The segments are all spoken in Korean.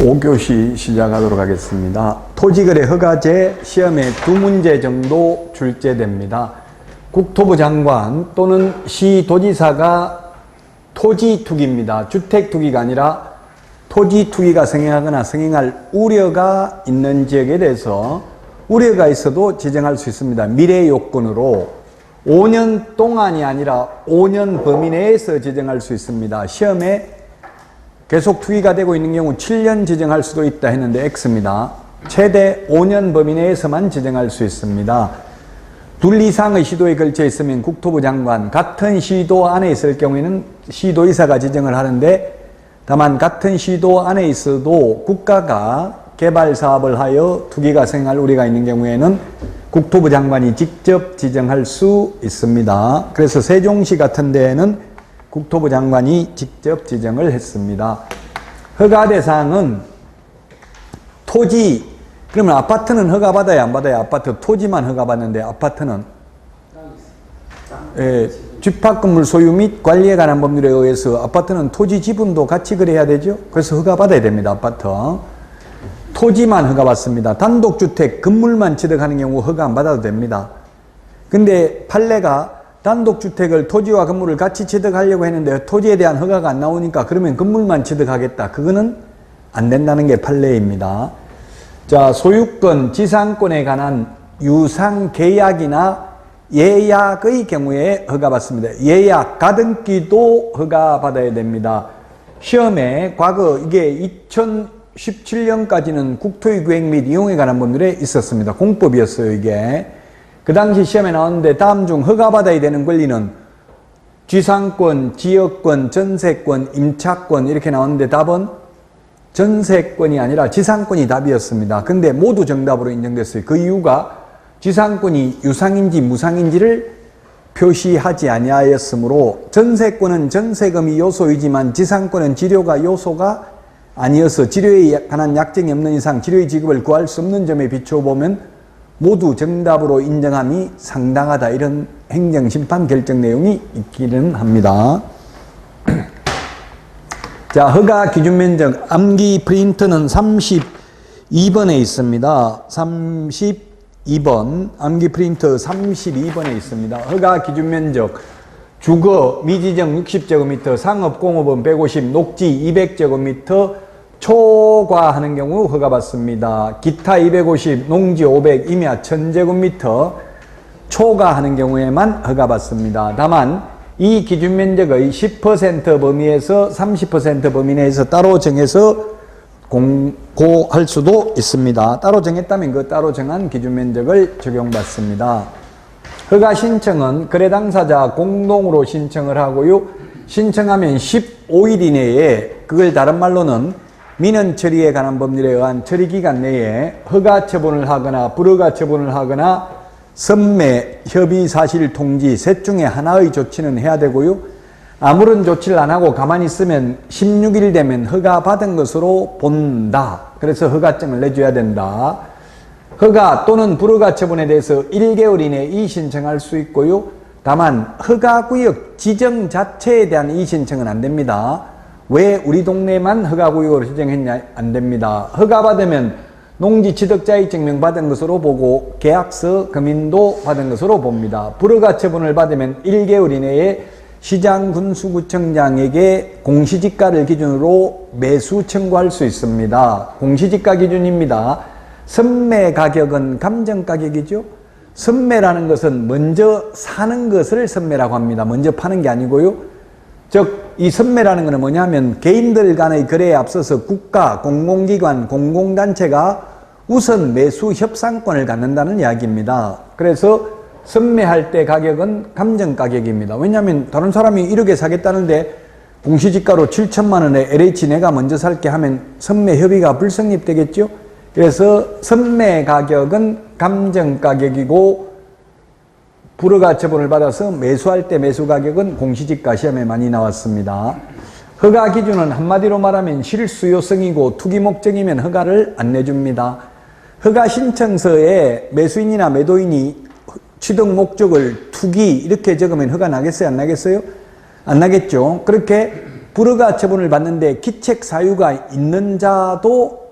5교시 시작하도록 하겠습니다. 토지거래 허가제 시험에 2문제 정도 출제됩니다. 국토부 장관 또는 시도지사가 토지 투기입니다. 주택 투기가 아니라 토지 투기가 성행하거나 성행할 우려가 있는 지역에 대해서 우려가 있어도 지정할 수 있습니다. 미래 요건으로 5년 동안이 아니라 5년 범위 내에서 지정할 수 있습니다. 시험에 계속 투기가 되고 있는 경우 7년 지정할 수도 있다 했는데 X입니다. 최대 5년 범위 내에서만 지정할 수 있습니다. 둘 이상의 시도에 걸쳐 있으면 국토부 장관, 같은 시도 안에 있을 경우에는 시도의사가 지정을 하는데, 다만 같은 시도 안에 있어도 국가가 개발 사업을 하여 투기가 성행할 우려가 있는 경우에는 국토부 장관이 직접 지정할 수 있습니다. 그래서 세종시 같은 데에는 국토부 장관이 직접 지정을 했습니다. 허가 대상은 토지, 그러면 아파트는 허가 받아야 안 받아야? 아파트 토지만 허가 받는데 아파트는 집합건물 소유 및 관리에 관한 법률에 의해서 아파트는 토지 지분도 같이 거래해야 되죠. 그래서 허가 받아야 됩니다. 아파트 토지만 허가 받습니다. 단독주택 건물만 취득하는 경우 허가 안 받아도 됩니다. 근데 판례가 단독주택을 토지와 건물을 같이 취득하려고 했는데 토지에 대한 허가가 안 나오니까 그러면 건물만 취득하겠다. 그거는 안 된다는 게 판례입니다. 자, 소유권, 지상권에 관한 유상계약이나 예약의 경우에 허가받습니다. 예약, 가등기도 허가받아야 됩니다. 시험에 과거 이게 2017년까지는 국토유기획 및 이용에 관한 법률에 있었습니다. 공법이었어요, 이게. 그 당시 시험에 나왔는데 다음 중 허가받아야 되는 권리는 지상권, 지역권, 전세권, 임차권 이렇게 나왔는데 답은 전세권이 아니라 지상권이 답이었습니다. 근데 모두 정답으로 인정됐어요. 그 이유가 지상권이 유상인지 무상인지를 표시하지 아니하였으므로 전세권은 전세금이 요소이지만 지상권은 지료가 요소가 아니어서 지료에 관한 약정이 없는 이상 지료의 지급을 구할 수 없는 점에 비춰보면 모두 정답으로 인정함이 상당하다. 이런 행정심판 결정 내용이 있기는 합니다. 자, 허가 기준 면적 암기 프린트는 32번에 있습니다. 32번 암기 프린트 32번에 있습니다. 허가 기준 면적 주거 미지정 60제곱미터, 상업공업은 150, 녹지 200제곱미터 초과하는 경우 허가받습니다. 기타 250, 농지 500, 임야 1000제곱미터 초과하는 경우에만 허가받습니다. 다만 이 기준 면적의 10% 범위에서 30% 범위 내에서 따로 정해서 공고할 수도 있습니다. 따로 정했다면 그 따로 정한 기준 면적을 적용받습니다. 허가 신청은 거래 당사자 공동으로 신청을 하고요. 신청하면 15일 이내에, 그걸 다른 말로는 민원 처리에 관한 법률에 의한 처리기간 내에 허가 처분을 하거나 불허가 처분을 하거나 선매, 협의 사실 통지 셋 중에 하나의 조치는 해야 되고요. 아무런 조치를 안 하고 가만히 있으면 16일 되면 허가 받은 것으로 본다. 그래서 허가증을 내줘야 된다. 허가 또는 불허가 처분에 대해서 1개월 이내에 이의신청할 수 있고요. 다만 허가구역 지정 자체에 대한 이의신청은 안 됩니다. 왜 우리 동네만 허가구역으로 지정했냐? 안 됩니다. 허가받으면 농지 취득자의 증명 받은 것으로 보고 계약서 금인도 받은 것으로 봅니다. 불허가 처분을 받으면 1개월 이내에 시장군수구청장에게 공시지가를 기준으로 매수 청구할 수 있습니다. 공시지가 기준입니다. 선매 가격은 감정 가격이죠. 선매라는 것은 먼저 사는 것을 선매라고 합니다. 먼저 파는 게 아니고요. 즉 이 선매라는 것은 뭐냐면 개인들 간의 거래에 앞서서 국가, 공공기관, 공공단체가 우선 매수 협상권을 갖는다는 이야기입니다. 그래서 선매할 때 가격은 감정 가격입니다. 왜냐하면 다른 사람이 1억에 사겠다는데 공시지가로 7천만 원에 LH 내가 먼저 살게 하면 선매 협의가 불성립되겠죠. 그래서 선매 가격은 감정 가격이고 불허가 처분을 받아서 매수할 때 매수 가격은 공시지가 시험에 많이 나왔습니다. 허가 기준은 한마디로 말하면 실수요성이고 투기 목적이면 허가를 안 내줍니다. 허가 신청서에 매수인이나 매도인이 취득 목적을 투기 이렇게 적으면 허가 나겠어요? 안 나겠어요? 안 나겠죠. 그렇게 불허가 처분을 받는데 기책 사유가 있는 자도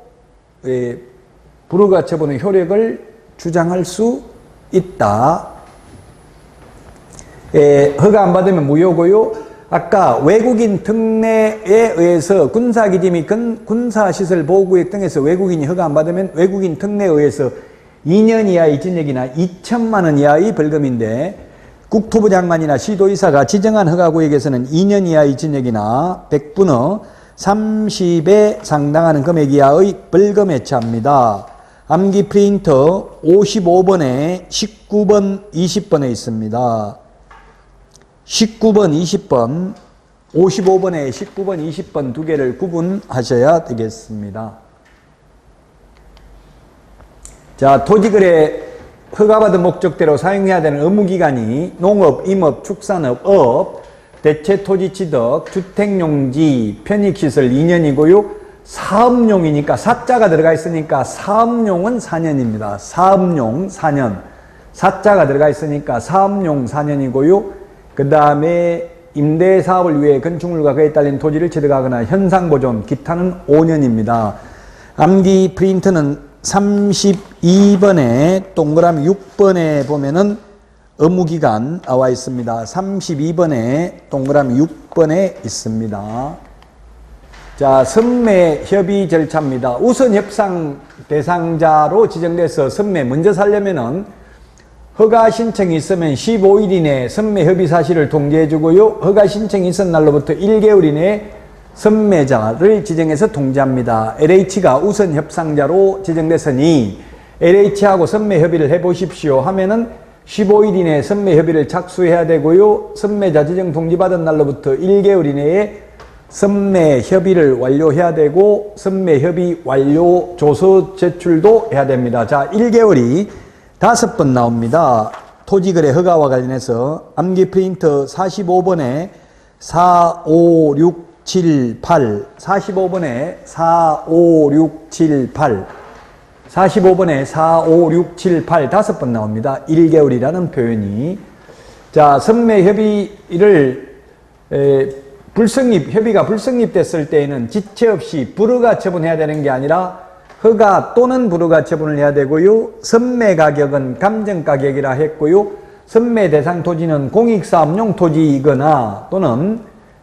불허가 처분의 효력을 주장할 수 있다. 허가 안 받으면 무효고요. 아까 외국인 특례에 의해서 군사기지 및 군사시설 보호구역 등에서 외국인이 허가 안 받으면 외국인 특례에 의해서 2년 이하의 징역이나 2천만 원 이하의 벌금인데 국토부 장관이나 시도의사가 지정한 허가구역에서는 2년 이하의 징역이나 100분의 30에 상당하는 금액 이하의 벌금에 처합니다. 암기 프린터 55번에 19번, 20번에 있습니다. 19번, 20번, 55번에 19번, 20번 두 개를 구분하셔야 되겠습니다. 자, 토지거래 허가받은 목적대로 사용해야 되는 의무기간이 농업, 임업, 축산업, 업, 대체토지 취득, 주택용지, 편익시설 2년이고요. 사업용이니까 사자가 들어가 있으니까 사업용은 4년입니다. 사업용 4년. 사자가 들어가 있으니까 사업용 4년이고요. 그 다음에 임대사업을 위해 건축물과 그에 딸린 토지를 취득하거나 현상보존, 기타는 5년입니다. 암기 프린트는 32번에 동그라미 6번에 보면은 의무기간 나와 있습니다. 32번에 동그라미 6번에 있습니다. 자, 선매 협의 절차입니다. 우선 협상 대상자로 지정돼서 선매 먼저 살려면은 허가 신청이 있으면 15일 이내에 선매 협의 사실을 통지해 주고요. 허가 신청이 있은 날로부터 1개월 이내에 선매자를 지정해서 통지합니다. LH가 우선 협상자로 지정됐으니 LH하고 선매 협의를 해보십시오 하면은 15일 이내에 선매 협의를 착수해야 되고요. 선매자 지정 통지받은 날로부터 1개월 이내에 선매 협의를 완료해야 되고 선매 협의 완료 조서 제출도 해야 됩니다. 자, 1개월이 5번 나옵니다. 토지거래 허가와 관련해서 암기 프린터 45번에 4, 5, 6, 7, 8 45번에 4, 5, 6, 7, 8 45번에 4, 5, 6, 7, 8 5번 나옵니다. 1개월이라는 표현이. 자, 선매 협의를 협의가 불성립됐을 때에는 지체 없이 불허가 처분해야 되는 게 아니라 허가 또는 불허가 처분을 해야 되고요. 선매 가격은 감정 가격이라 했고요. 선매 대상 토지는 공익사업용 토지이거나 또는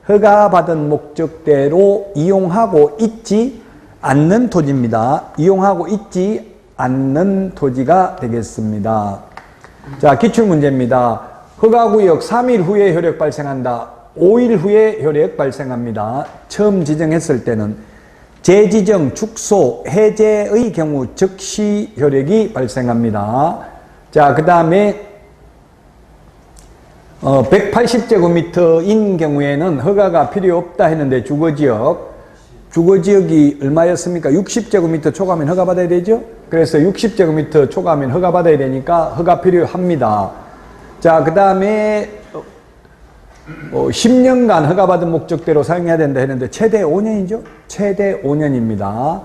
허가받은 목적대로 이용하고 있지 않는 토지입니다. 이용하고 있지 않는 토지가 되겠습니다. 자, 기출문제입니다. 허가구역 3일 후에 효력 발생한다. 5일 후에 효력 발생합니다. 처음 지정했을 때는 재지정, 축소, 해제의 경우 즉시 효력이 발생합니다. 자, 그 다음에 180제곱미터인 경우에는 허가가 필요 없다 했는데 주거지역이 얼마였습니까? 60제곱미터 초과하면 허가받아야 되죠? 그래서 60제곱미터 초과하면 허가받아야 되니까 허가 필요합니다. 자, 그 다음에 10년간 허가받은 목적대로 사용해야 된다 했는데 최대 5년이죠? 최대 5년입니다.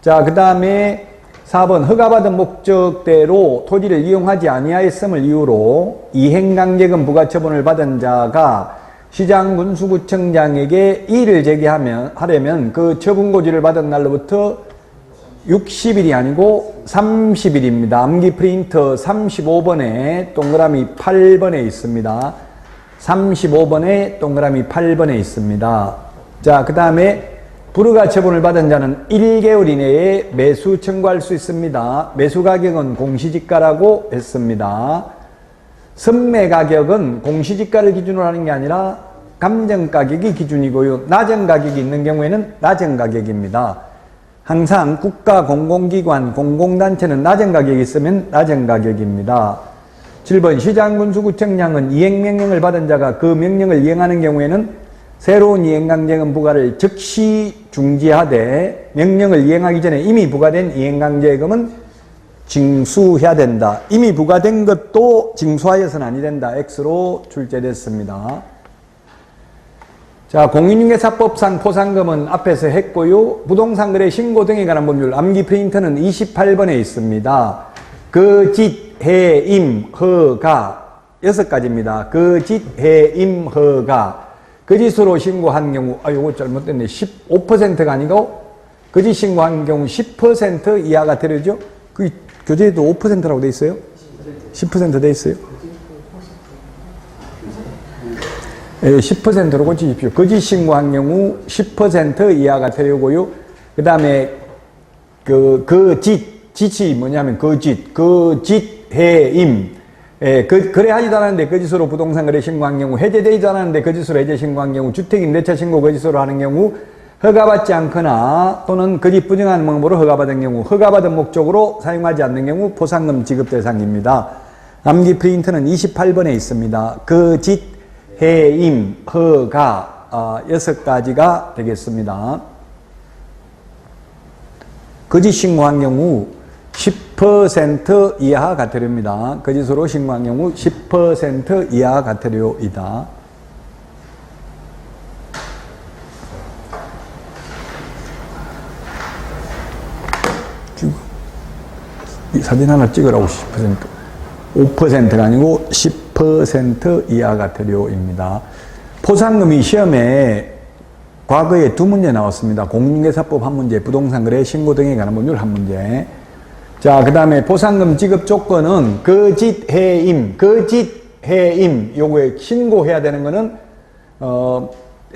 자, 그 다음에 4번 허가받은 목적대로 토지를 이용하지 아니하였음을 이유로 이행강제금 부과처분을 받은 자가 시장군수구청장에게 이의를 제기하려면 그 처분고지를 받은 날로부터 60일이 아니고 30일입니다. 암기 프린터 35번에 동그라미 8번에 있습니다. 35번에 동그라미 8번에 있습니다. 자, 그 다음에 불허가 처분을 받은 자는 1개월 이내에 매수 청구할 수 있습니다. 매수 가격은 공시지가라고 했습니다. 선매 가격은 공시지가를 기준으로 하는 게 아니라 감정 가격이 기준이고요. 낮은 가격이 있는 경우에는 낮은 가격입니다. 항상 국가 공공기관, 공공단체는 낮은 가격이 있으면 낮은 가격입니다. 7번 시장군수구청장은 이행명령을 받은 자가 그 명령을 이행하는 경우에는 새로운 이행강제금 부과를 즉시 중지하되 명령을 이행하기 전에 이미 부과된 이행강제금은 징수해야 된다. 이미 부과된 것도 징수하여서는 아니 된다. X로 출제됐습니다. 자, 공인중개사법상 포상금은 앞에서 했고요. 부동산 거래 신고 등에 관한 법률 암기 프린터는 28번에 있습니다. 거짓, 해임, 허가 6가지입니다. 거짓, 해임, 허가 거짓으로 신고한 경우, 요거 잘못됐네. 15%가 아니고, 거짓 신고한 경우 10% 이하가 되려죠? 그 교재에도 5%라고 돼 있어요? 10% 돼 있어요? 예, 10%로 고치십시오. 거짓 신고한 경우 10% 이하가 되려고요. 그 다음에, 짓이 뭐냐면 거짓, 해임. 예, 거래하지도 않았는데 거짓으로 부동산 거래 신고한 경우, 해제되지도 않았는데 거짓으로 해제 신고한 경우, 주택임대차 신고 거짓으로 하는 경우, 허가받지 않거나 또는 거짓 부정한 방법으로 허가받은 경우, 허가받은 목적으로 사용하지 않는 경우 포상금 지급 대상입니다. 암기 프린트는 28번에 있습니다. 거짓, 해임, 허가 6가지가 되겠습니다. 거짓 신고한 경우 10% 이하 과태료입니다. 거짓으로 신고한 경우 10% 이하 과태료이다. 이 사진 하나 찍으라고 10%. 5%가 아니고 10% 이하 과태료입니다. 포상금이 시험에 과거에 2문제 나왔습니다. 공인중개사법 1문제, 부동산 거래 신고 등에 관한 법률 1문제. 자, 그 다음에 포상금 지급 조건은 거짓 해임, 요거에 신고해야 되는 거는,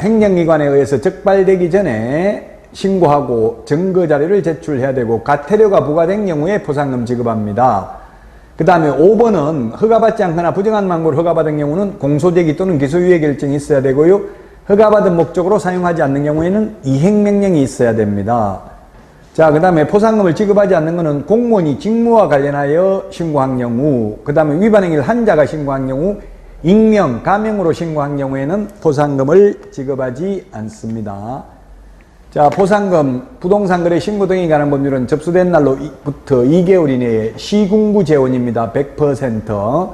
행정기관에 의해서 적발되기 전에 신고하고 증거 자료를 제출해야 되고, 과태료가 부과된 경우에 포상금 지급합니다. 그 다음에 5번은 허가받지 않거나 부정한 방법으로 허가받은 경우는 공소제기 또는 기소유예 결정이 있어야 되고요. 허가받은 목적으로 사용하지 않는 경우에는 이행명령이 있어야 됩니다. 자, 그 다음에 포상금을 지급하지 않는 것은 공무원이 직무와 관련하여 신고한 경우, 그 다음에 위반 행위를 한 자가 신고한 경우, 익명, 가명으로 신고한 경우에는 포상금을 지급하지 않습니다. 자, 포상금, 부동산 거래 신고 등에 관한 법률은 접수된 날로부터 2개월 이내에 시군구 재원입니다. 100%.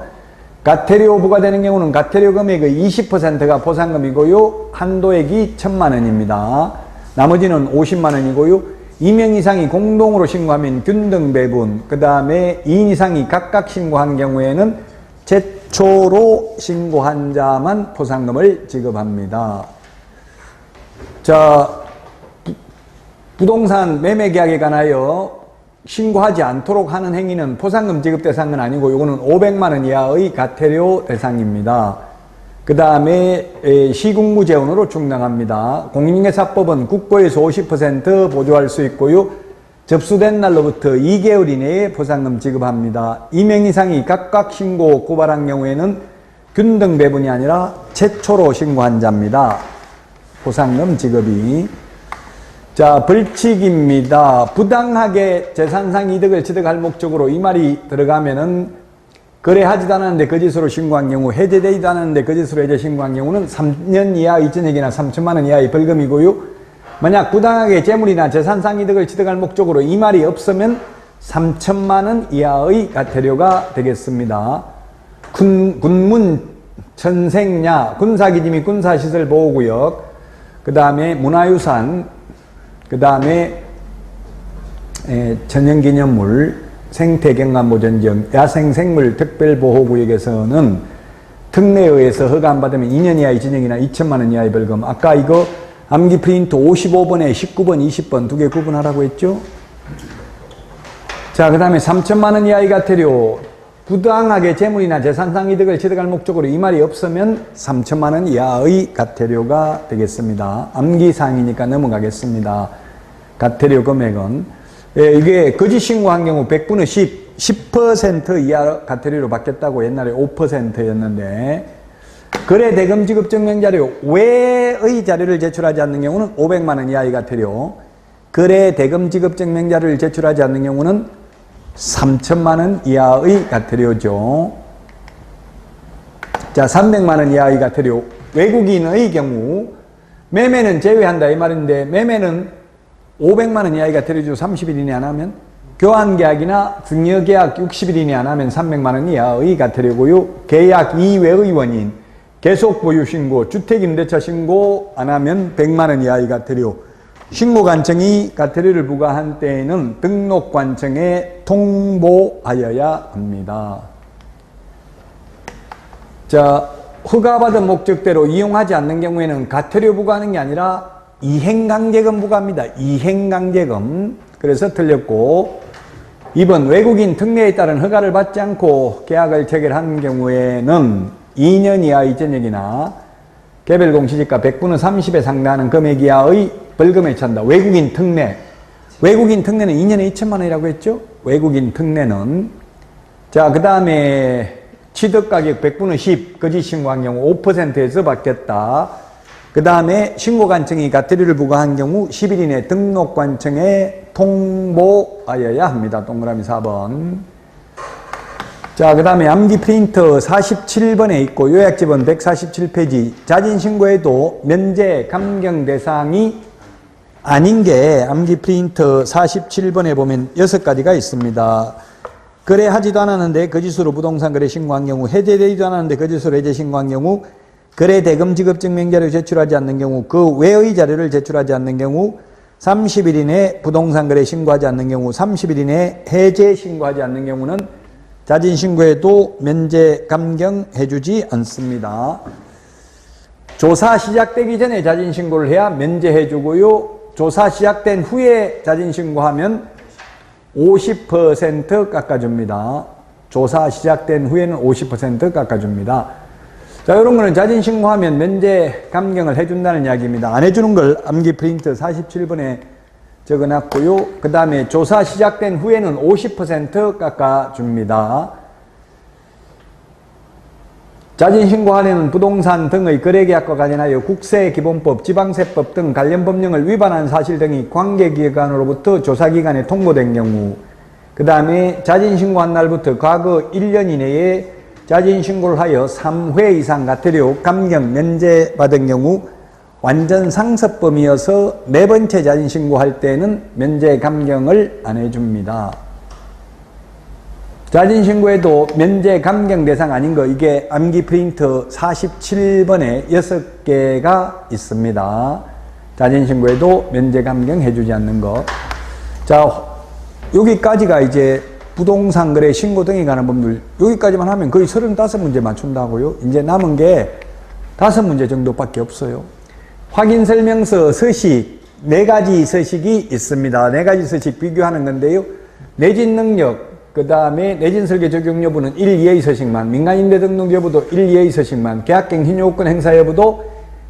과태료 부과되는 경우는 과태료 금액의 20%가 포상금이고요. 한도액이 1,000만 원입니다. 나머지는 50만 원이고요. 2명 이상이 공동으로 신고하면 균등 배분, 그 다음에 2인 이상이 각각 신고한 경우에는 최초로 신고한 자만 포상금을 지급합니다. 자, 부동산 매매 계약에 관하여 신고하지 않도록 하는 행위는 포상금 지급 대상은 아니고, 요거는 500만 원 이하의 과태료 대상입니다. 그 다음에 시군구 재원으로 충당합니다. 공인중개사법은 국고에서 50% 보조할 수 있고요. 접수된 날로부터 2개월 이내에 포상금 지급합니다. 2명 이상이 각각 신고 고발한 경우에는 균등 배분이 아니라 최초로 신고한 자입니다. 포상금 지급이. 자, 벌칙입니다. 부당하게 재산상 이득을 취득할 목적으로, 이 말이 들어가면은 거래하지도 않았는데 거짓으로 신고한 경우, 해제되지도 않았는데 거짓으로 해제 신고한 경우는 3년 이하 2천억이나 3천만 원 이하의 벌금이고요. 만약 부당하게 재물이나 재산상 이득을 취득할 목적으로 이 말이 없으면 3천만 원 이하의 과태료가 되겠습니다. 군문, 천생야, 군사기지 및 군사시설 보호구역, 그 다음에 문화유산, 그 다음에 천연기념물, 생태경관보전지역, 야생생물 특별보호구역에서는 특례에 의해서 허가 안 받으면 2년 이하의 징역이나 2천만 원 이하의 벌금. 아까 이거 암기 프린트 55번에 19번, 20번 두 개 구분하라고 했죠? 자, 그 다음에 3천만 원 이하의 과태료. 부당하게 재물이나 재산상 이득을 취득할 목적으로 이 말이 없으면 3천만 원 이하의 과태료가 되겠습니다. 암기사항이니까 넘어가겠습니다. 과태료 금액은, 이게 거짓 신고한 경우 100분의 10% 이하 과태료로 받겠다고 옛날에 5%였는데, 거래 대금 지급 증명 자료 외의 자료를 제출하지 않는 경우는 500만 원 이하의 과태료, 거래 대금 지급 증명 자료를 제출하지 않는 경우는 3천만 원 이하의 과태료죠. 자, 300만 원 이하의 과태료. 외국인의 경우 매매는 제외한다 이 말인데, 매매는 500만 원 이하의 과태료죠. 30일 이내 안 하면. 교환계약이나 증여계약 60일 이내 안 하면 300만 원 이하의 과태료고요. 계약 이외의 원인, 계속보유신고, 주택임대차 신고 안 하면 100만 원 이하의 과태료. 신고관청이 과태료를 부과한 때에는 등록관청에 통보하여야 합니다. 자, 허가받은 목적대로 이용하지 않는 경우에는 과태료 부과하는 게 아니라 이행강제금 부과합니다. 이행강제금. 그래서 틀렸고 2번 외국인 특례에 따른 허가를 받지 않고 계약을 체결한 경우에는 2년 이하의 전역이나 개별 공시지가 100분의 30에 상당하는 금액 이하의 벌금에 처한다. 외국인 특례. 외국인 특례는 2년에 2천만 원이라고 했죠? 외국인 특례는. 자, 그 다음에 취득가격 100분의 10 거짓 신고한 경우 5%에서 받겠다. 그 다음에 신고관청이 과태료를 부과한 경우 10일 이내 등록관청에 통보하여야 합니다. 동그라미 4번. 자, 그 다음에 암기 프린터 47번에 있고 요약집은 147페이지. 자진신고에도 면제 감경 대상이 아닌 게 암기 프린터 47번에 보면 6가지가 있습니다. 거래하지도 않았는데 거짓으로 부동산 거래 신고한 경우, 해제되지도 않았는데 거짓으로 해제 신고한 경우, 거래 대금 지급 증명 자료 제출하지 않는 경우, 그 외의 자료를 제출하지 않는 경우, 30일 이내 부동산 거래 신고하지 않는 경우, 30일 이내 해제 신고하지 않는 경우는 자진 신고에도 면제 감경해주지 않습니다. 조사 시작되기 전에 자진 신고를 해야 면제해주고요. 조사 시작된 후에 자진 신고하면 50% 깎아줍니다. 조사 시작된 후에는 50% 깎아줍니다. 자, 이런 거는 자진 신고하면 면제 감경을 해준다는 이야기입니다. 안 해주는 걸 암기 프린트 47번에 적어놨고요. 그 다음에 조사 시작된 후에는 50% 깎아줍니다. 자진 신고하려는 부동산 등의 거래계약과 관련하여 국세기본법, 지방세법 등 관련 법령을 위반한 사실 등이 관계기관으로부터 조사기관에 통보된 경우, 그 다음에 자진 신고한 날부터 과거 1년 이내에 자진 신고를 하여 3회 이상 과태료 감경 면제받은 경우, 완전 상습범이어서 네 번째 자진 신고할 때는 면제 감경을 안 해줍니다. 자진 신고에도 면제 감경 대상 아닌 거, 이게 암기 프린터 47번에 6개가 있습니다. 자진 신고에도 면제 감경 해주지 않는 거. 자, 여기까지가 이제 부동산 거래 신고 등에 관한 법률. 여기까지만 하면 거의 35문제 맞춘다고요. 이제 남은 게 5문제 정도밖에 없어요. 확인 설명서 서식 4가지 서식이 있습니다. 4가지 서식 비교하는 건데요. 내진 능력, 그 다음에 내진 설계 적용 여부는 1, 2의 서식만, 민간임대 등록 여부도 1, 2의 서식만, 계약갱 신용권 행사 여부도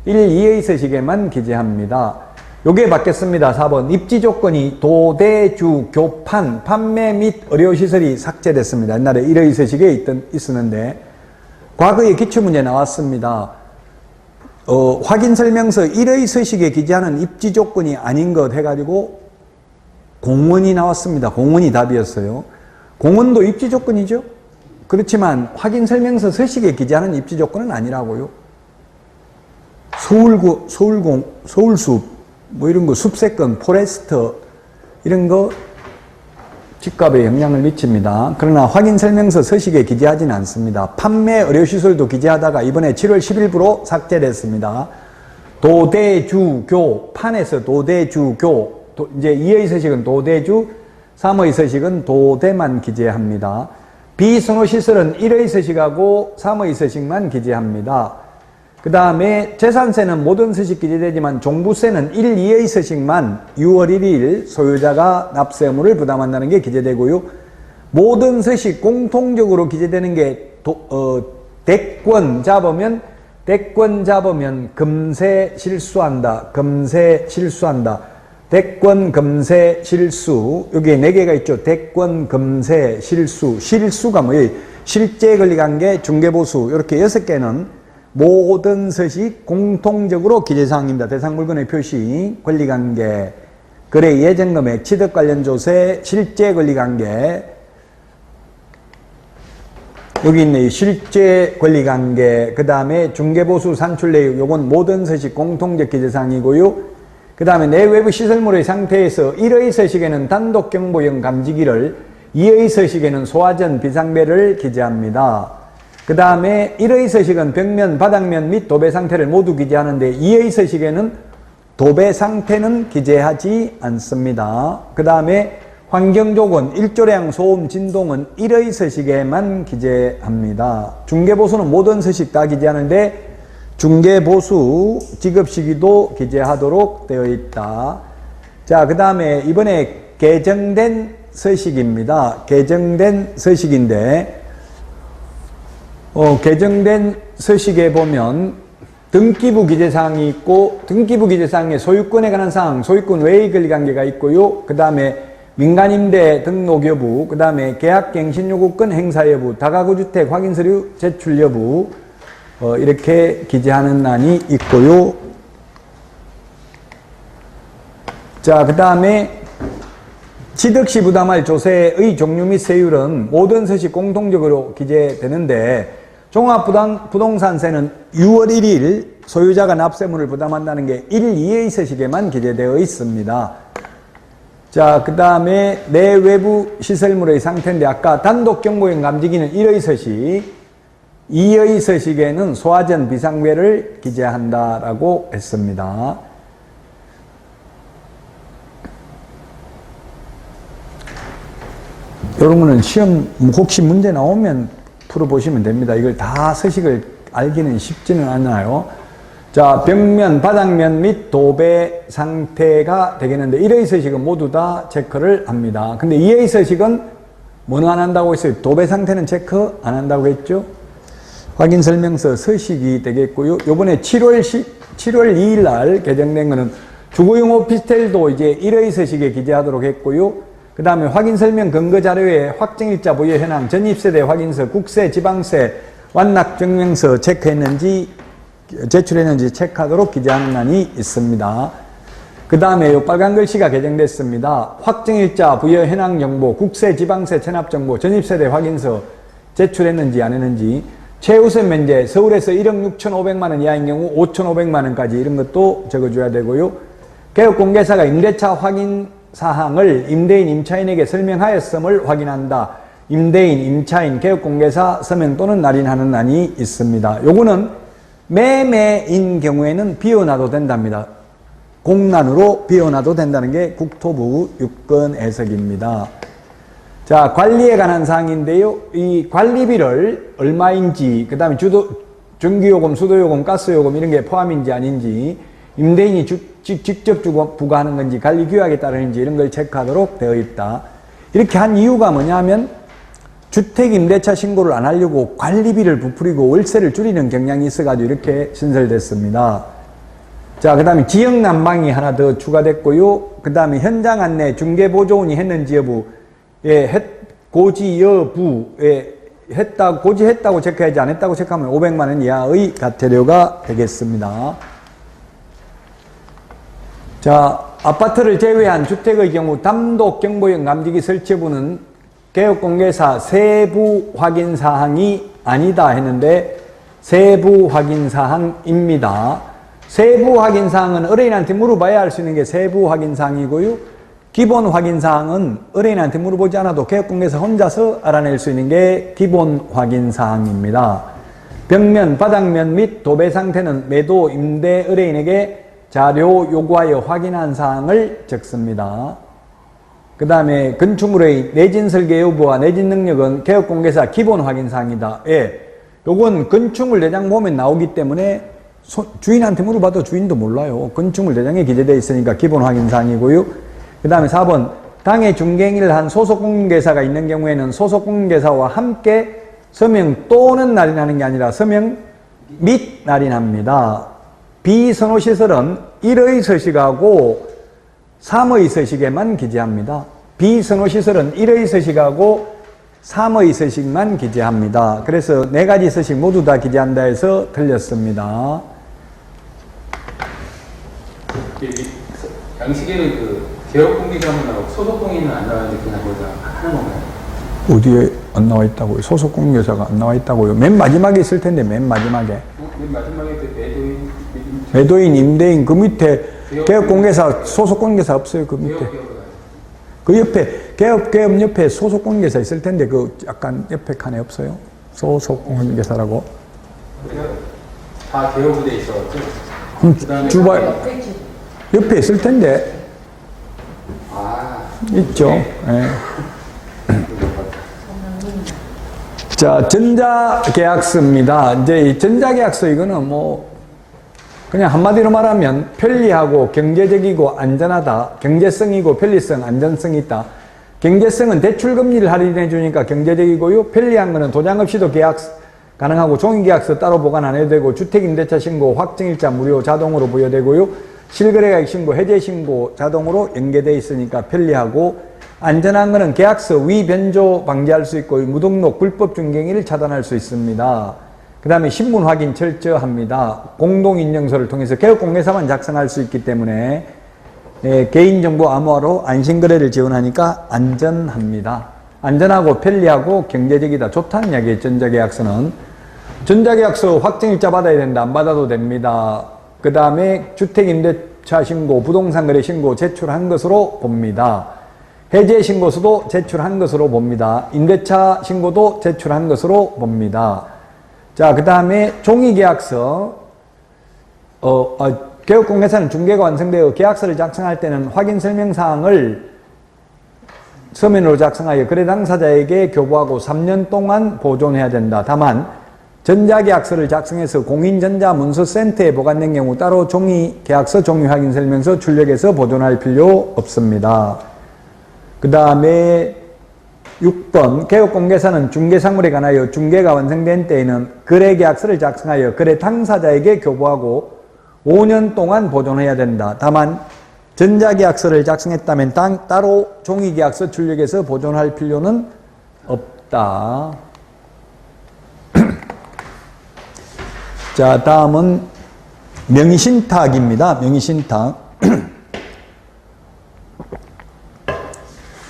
1, 2의 서식에만 기재합니다. 요게 받겠습니다. 4번. 입지 조건이 도대주, 교판, 판매 및 의료시설이 삭제됐습니다. 옛날에 1의 서식에 있었는데, 과거에 기출문제 나왔습니다. 확인설명서 1의 서식에 기재하는 입지 조건이 아닌 것 해가지고 공원이 나왔습니다. 공원이 답이었어요. 공원도 입지 조건이죠. 그렇지만 확인설명서 서식에 기재하는 입지 조건은 아니라고요. 서울숲, 뭐 이런 거, 숲세권, 포레스트, 이런 거 집값에 영향을 미칩니다. 그러나 확인설명서 서식에 기재하지는 않습니다. 판매 의료시설도 기재하다가 이번에 7월 10일부로 삭제됐습니다. 도대주교, 판에서 도대주교, 이제 2의 서식은 도대주, 3의 서식은 도대만 기재합니다. 비선호시설은 1의 서식하고 3의 서식만 기재합니다. 그 다음에 재산세는 모든 서식 기재되지만 종부세는 1, 2의 서식만 6월 1일 소유자가 납세의무를 부담한다는 게 기재되고요. 모든 서식 공통적으로 기재되는 게 대권 잡으면 금세 실수한다. 금세 실수한다. 대권, 금세, 실수. 여기에 4개가 있죠. 대권, 금세, 실수. 실수가 뭐예요? 실제 권리관계, 중개보수. 이렇게 6개는 모든 서식 공통적으로 기재사항입니다. 대상 물건의 표시, 권리관계, 거래 예정금액, 취득 관련 조세, 실제 권리관계. 여기 있네요. 실제 권리관계. 그 다음에 중개보수 산출 내역. 요건 모든 서식 공통적 기재사항이고요. 그 다음에 내외부 시설물의 상태에서 1의 서식에는 단독 경보형 감지기를, 2의 서식에는 소화전 비상벨을 기재합니다. 그 다음에 1의 서식은 벽면, 바닥면 및 도배 상태를 모두 기재하는데 2의 서식에는 도배 상태는 기재하지 않습니다. 그 다음에 환경조건, 일조량, 소음, 진동은 1의 서식에만 기재합니다. 중개보수는 모든 서식 다 기재하는데 중개보수 지급시기도 기재하도록 되어 있다. 자, 그 다음에 이번에 개정된 서식입니다. 개정된 서식인데 개정된 서식에 보면 등기부 기재사항이 있고 등기부 기재사항에 소유권에 관한 사항, 소유권 외의 권리관계가 있고요. 그 다음에 민간임대 등록 여부, 그 다음에 계약갱신요구권 행사 여부, 다가구주택 확인서류 제출 여부 이렇게 기재하는 난이 있고요. 자, 그 다음에 취득시 부담할 조세의 종류 및 세율은 모든 서식 공통적으로 기재되는데 종합부동산세는 6월 1일 소유자가 납세물을 부담한다는 게 1, 2의 서식에만 기재되어 있습니다. 자, 그 다음에 내외부 시설물의 상태인데 아까 단독경보형 감지기는 1의 서식, 2의 서식에는 소화전 비상배를 기재한다라고 했습니다. 이런 거는 시험 혹시 문제 나오면 풀어보시면 됩니다. 이걸 다 서식을 알기는 쉽지는 않아요. 자, 벽면, 바닥면 및 도배 상태가 되겠는데 1의 서식은 모두 다 체크를 합니다. 근데 2의 서식은 뭐는 안 한다고 했어요? 도배 상태는 체크 안 한다고 했죠? 확인설명서 서식이 되겠고요. 요번에 7월 2일 날 개정된 거는 주거용 오피스텔도 이제 1의 서식에 기재하도록 했고요. 그 다음에 확인설명 근거자료에 확정일자 부여 현황, 전입세대 확인서, 국세, 지방세, 완납증명서 체크했는지, 제출했는지 체크하도록 기재하는 난이 있습니다. 그 다음에 요 빨간 글씨가 개정됐습니다. 확정일자 부여 현황 정보, 국세, 지방세, 체납 정보, 전입세대 확인서 제출했는지 안 했는지, 최우선 면제, 서울에서 1억 6,500만 원 이하인 경우 5,500만 원까지 이런 것도 적어줘야 되고요. 개업공개사가 임대차 확인 사항을 임대인, 임차인에게 설명하였음을 확인한다. 임대인, 임차인, 개업공개사 서명 또는 날인하는 난이 있습니다. 요거는 매매인 경우에는 비워놔도 된답니다. 공란으로 비워놔도 된다는 게 국토부 유권 해석입니다. 자, 관리에 관한 사항인데요. 이 관리비를 얼마인지, 그 다음에 전기요금, 수도요금, 가스요금 이런 게 포함인지 아닌지, 임대인이 직접 부과하는 건지, 관리규약에 따르는지 이런 걸 체크하도록 되어 있다. 이렇게 한 이유가 뭐냐면 주택임대차 신고를 안 하려고 관리비를 부풀리고 월세를 줄이는 경향이 있어가지고 이렇게 신설됐습니다. 자, 그 다음에 지역난방이 하나 더 추가됐고요. 그 다음에 현장 안내 중개보조원이 했는지 여부, 고지 여부에 고지했다고 체크하지 안 했다고 체크하면 500만 원 이하의 과태료가 되겠습니다. 자, 아파트를 제외한 주택의 경우 단독경보형 감지기 설치 여부는 개업공개사 세부 확인 사항이 아니다 했는데 세부 확인 사항입니다. 세부 확인 사항은 의뢰인한테 물어봐야 할 수 있는 게 세부 확인 사항이고요. 기본 확인 사항은 의뢰인한테 물어보지 않아도 개업공개사 혼자서 알아낼 수 있는 게 기본 확인 사항입니다. 벽면, 바닥면 및 도배 상태는 매도, 임대 의뢰인에게 자료 요구하여 확인한 사항을 적습니다. 그 다음에 건축물의 내진 설계 여부와 내진 능력은 개업공개사 기본 확인 사항이다. 예, 요건 건축물 대장 보면 나오기 때문에 주인한테 물어봐도 주인도 몰라요. 건축물 대장에 기재되어 있으니까 기본 확인 사항이고요. 그 다음에 4번 당해 중개인을 한 소속공인계사가 있는 경우에는 소속공인계사와 함께 서명 또는 날인하는 게 아니라 서명 및 날인합니다. 비선호시설은 1의 서식하고 3의 서식에만 기재합니다. 비선호시설은 1의 서식하고 3의 서식만 기재합니다. 그래서 4가지 서식 모두 다 기재한다 해서 틀렸습니다. 양식에는 그 개업공개사만 나오고 소속공인은 안 나왔는데 그냥 거기다 하는 건가요? 어디에 안 나와 있다고요? 소속공인계사가 안 나와 있다고요? 맨 마지막에 있을 텐데 맨 마지막에. 맨 마지막에 그 매도인, 임대인 그 밑에 개업공개사, 소속공인계사 없어요. 그 밑에. 그 옆에 개업 옆에 소속공인계사 있을 텐데 그 약간 옆에 칸에 없어요? 소속공인계사라고. 다 개업으로 돼 있어가지고. 주발 옆에 있을 텐데. 아. 있죠. 예. 자, 전자계약서입니다. 이제 이 전자계약서 이거는 뭐 그냥 한마디로 말하면 편리하고 경제적이고 안전하다. 경제성이고 편리성, 안전성이 있다. 경제성은 대출금리를 할인해 주니까 경제적이고요. 편리한 거는 도장 없이도 계약 가능하고 종이계약서 따로 보관 안 해도 되고 주택임대차 신고, 확정일자 무료 자동으로 부여되고요. 실거래가액 신고, 해제 신고 자동으로 연계되어 있으니까 편리하고 안전한 거는 계약서 위변조 방지할 수 있고 무등록 불법 중개행위를 차단할 수 있습니다. 그 다음에 신분 확인 철저합니다. 공동인증서를 통해서 개업공개서만 작성할 수 있기 때문에 개인정보 암호화로 안심거래를 지원하니까 안전합니다. 안전하고 편리하고 경제적이다. 좋다는 이야기예요. 전자계약서는. 전자계약서 확정일자 받아야 된다. 안 받아도 됩니다. 그 다음에 주택임대차 신고, 부동산거래 신고 제출한 것으로 봅니다. 해제 신고서도 제출한 것으로 봅니다. 임대차 신고도 제출한 것으로 봅니다. 자, 그 다음에 종이계약서. 개업공개사는 중개가 완성되어 계약서를 작성할 때는 확인 설명사항을 서면으로 작성하여 거래 당사자에게 교부하고 3년 동안 보존해야 된다. 다만 전자계약서를 작성해서 공인전자문서센터에 보관된 경우 따로 종이계약서, 종이확인설명서 출력해서 보존할 필요 없습니다. 그 다음에 6번 개업공개사는 중개사물에 관하여 중개가 완성된 때에는 거래계약서를 작성하여 거래 당사자에게 교부하고 5년 동안 보존해야 된다. 다만 전자계약서를 작성했다면 따로 종이계약서 출력해서 보존할 필요는 없다. 자, 다음은 명의신탁입니다. 명의신탁.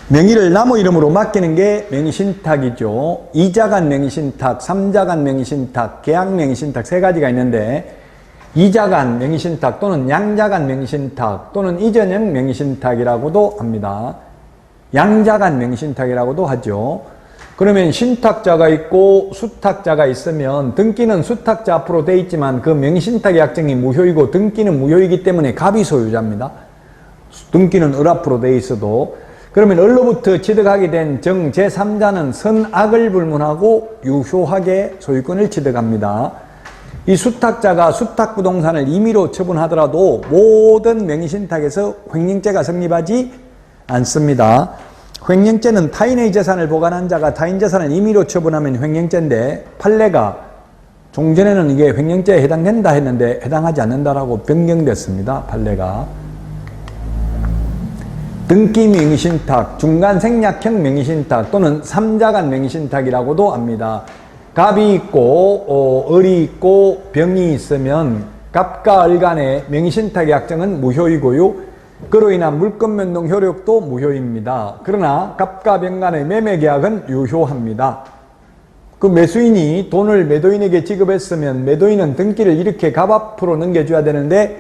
명의를 남의 이름으로 맡기는 게 명의신탁이죠. 2자간 명의신탁, 3자간 명의신탁, 계약 명의신탁 세 가지가 있는데 2자간 명의신탁 또는 양자간 명의신탁 또는 이전형 명의신탁이라고도 합니다. 양자간 명의신탁이라고도 하죠. 그러면 신탁자가 있고 수탁자가 있으면 등기는 수탁자 앞으로 돼 있지만 그 명의신탁 약정이 무효이고 등기는 무효이기 때문에 갑이 소유자입니다. 등기는 을 앞으로 돼 있어도. 그러면 을로부터 취득하게 된 정 제3자는 선악을 불문하고 유효하게 소유권을 취득합니다. 이 수탁자가 수탁부동산을 임의로 처분하더라도 모든 명의신탁에서 횡령죄가 성립하지 않습니다. 횡령죄는 타인의 재산을 보관한 자가 타인 재산을 임의로 처분하면 횡령죄인데 판례가 종전에는 이게 횡령죄에 해당된다 했는데 해당하지 않는다라고 변경됐습니다. 판례가. 등기 명의신탁, 중간 생략형 명의신탁 또는 3자간 명의신탁이라고도 합니다. 갑이 있고 을이 있고 병이 있으면 갑과 을 간의 명의신탁 약정은 무효이고요. 그로 인한 물권 변동 효력도 무효입니다. 그러나 갑과 병 간의 매매 계약은 유효합니다. 그 매수인이 돈을 매도인에게 지급했으면 매도인은 등기를 이렇게 갑 앞으로 넘겨줘야 되는데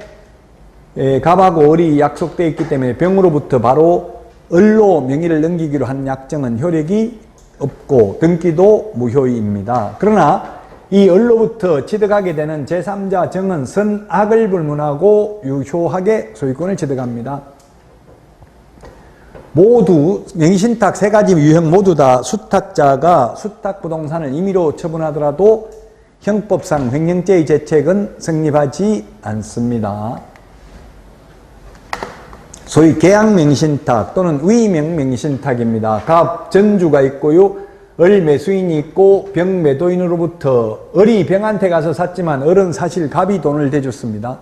갑하고 을이 약속되어 있기 때문에 병으로부터 바로 을로 명의를 넘기기로 한 약정은 효력이 없고 등기도 무효입니다. 그러나 이 을로부터 취득하게 되는 제3자 정은 선악을 불문하고 유효하게 소유권을 취득합니다. 모두 명의신탁 세 가지 유형 모두 다 수탁자가 수탁부동산을 임의로 처분하더라도 형법상 횡령죄의 죄책은 성립하지 않습니다. 소위 계약 명의신탁 또는 위명 명의신탁입니다. 갑 전주가 있고요. 을 매수인이 있고 병 매도인으로부터 을이 병한테 가서 샀지만 을은 사실 갑이 돈을 대줬습니다.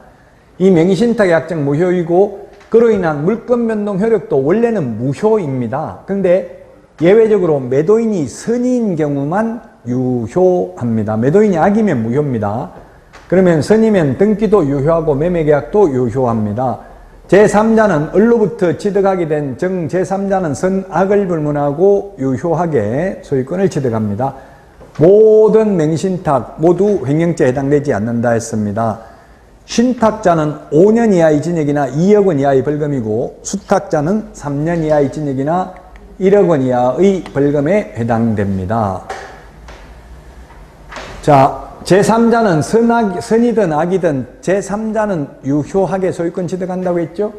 이 명의신탁 약정 무효이고 그로 인한 물권 변동 효력도 원래는 무효입니다. 그런데 예외적으로 매도인이 선의인 경우만 유효합니다. 매도인이 악이면 무효입니다. 그러면 선이면 등기도 유효하고 매매계약도 유효합니다. 제3자는 을로부터 취득하게 된 정 제3자는 선악을 불문하고 유효하게 소유권을 취득합니다. 모든 명의신탁 모두 횡령죄에 해당되지 않는다 했습니다. 신탁자는 5년 이하의 징역이나 2억 원 이하의 벌금이고 수탁자는 3년 이하의 징역이나 1억 원 이하의 벌금에 해당됩니다. 자, 제3자는 선이든 악이든 제3자는 유효하게 소유권 취득한다고 했죠.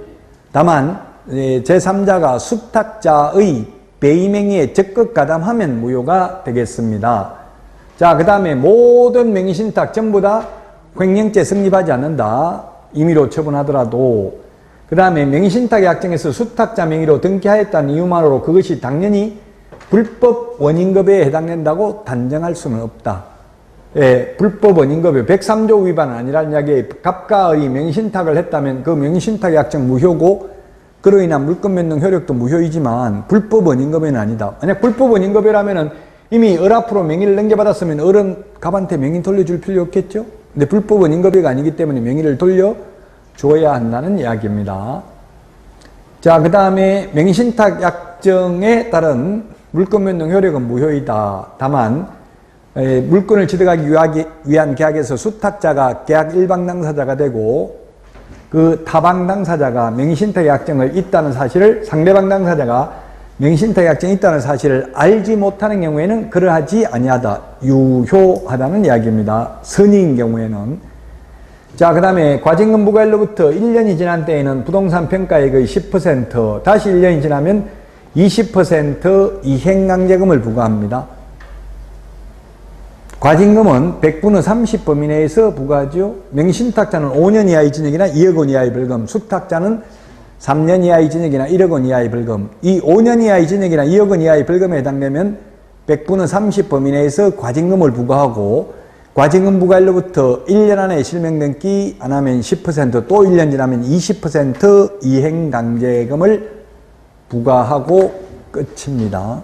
다만 제3자가 수탁자의 배임행위에 적극 가담하면 무효가 되겠습니다. 자, 그 다음에 모든 명의신탁 전부 다 횡령죄 성립하지 않는다. 임의로 처분하더라도. 그 다음에 명의신탁의 약정에서 수탁자 명의로 등기하였다는 이유만으로 그것이 당연히 불법 원인급여에 해당된다고 단정할 수는 없다. 예, 불법 원인급여 103조 위반은 아니라는 이야기에 갑과의 명의신탁을 했다면 그 명의신탁의 약정 무효고 그로 인한 물권 변동 효력도 무효이지만 불법 원인급여는 아니다. 만약 불법 원인급여라면은 이미 을 앞으로 명의를 넘겨받았으면 을은 갑한테 명의 돌려줄 필요 없겠죠? 근데 불법 원인급여가 아니기 때문에 명의를 돌려줘야 한다는 이야기입니다. 자, 그 다음에 명의신탁 약정에 따른 물권 변동 효력은 무효이다. 다만 물권을 취득하기 위한 계약에서 수탁자가 계약 일방 당사자가 되고 그 타방 당사자가 명의신탁 약정을 있다는 사실을 상대방 당사자가 명의신탁 약정이 있다는 사실을 알지 못하는 경우에는 그러하지 아니하다. 유효하다는 이야기입니다. 선의인 경우에는. 자, 그 다음에 과징금 부과일로부터 1년이 지난 때에는 부동산 평가액의 10%, 다시 1년이 지나면 20% 이행강제금을 부과합니다. 과징금은 100분의 30 범위 내에서 부과하죠. 명의신탁자는 5년 이하의 징역이나 2억 원 이하의 벌금, 수탁자는 3년 이하의 징역이나 1억 원 이하의 벌금. 이 5년 이하의 징역이나 2억 원 이하의 벌금에 해당되면 100분의 30 범위 내에서 과징금을 부과하고 과징금 부과일로부터 1년 안에 실명등기 안 하면 10%, 또 1년 지나면 20% 이행강제금을 부과하고 끝입니다.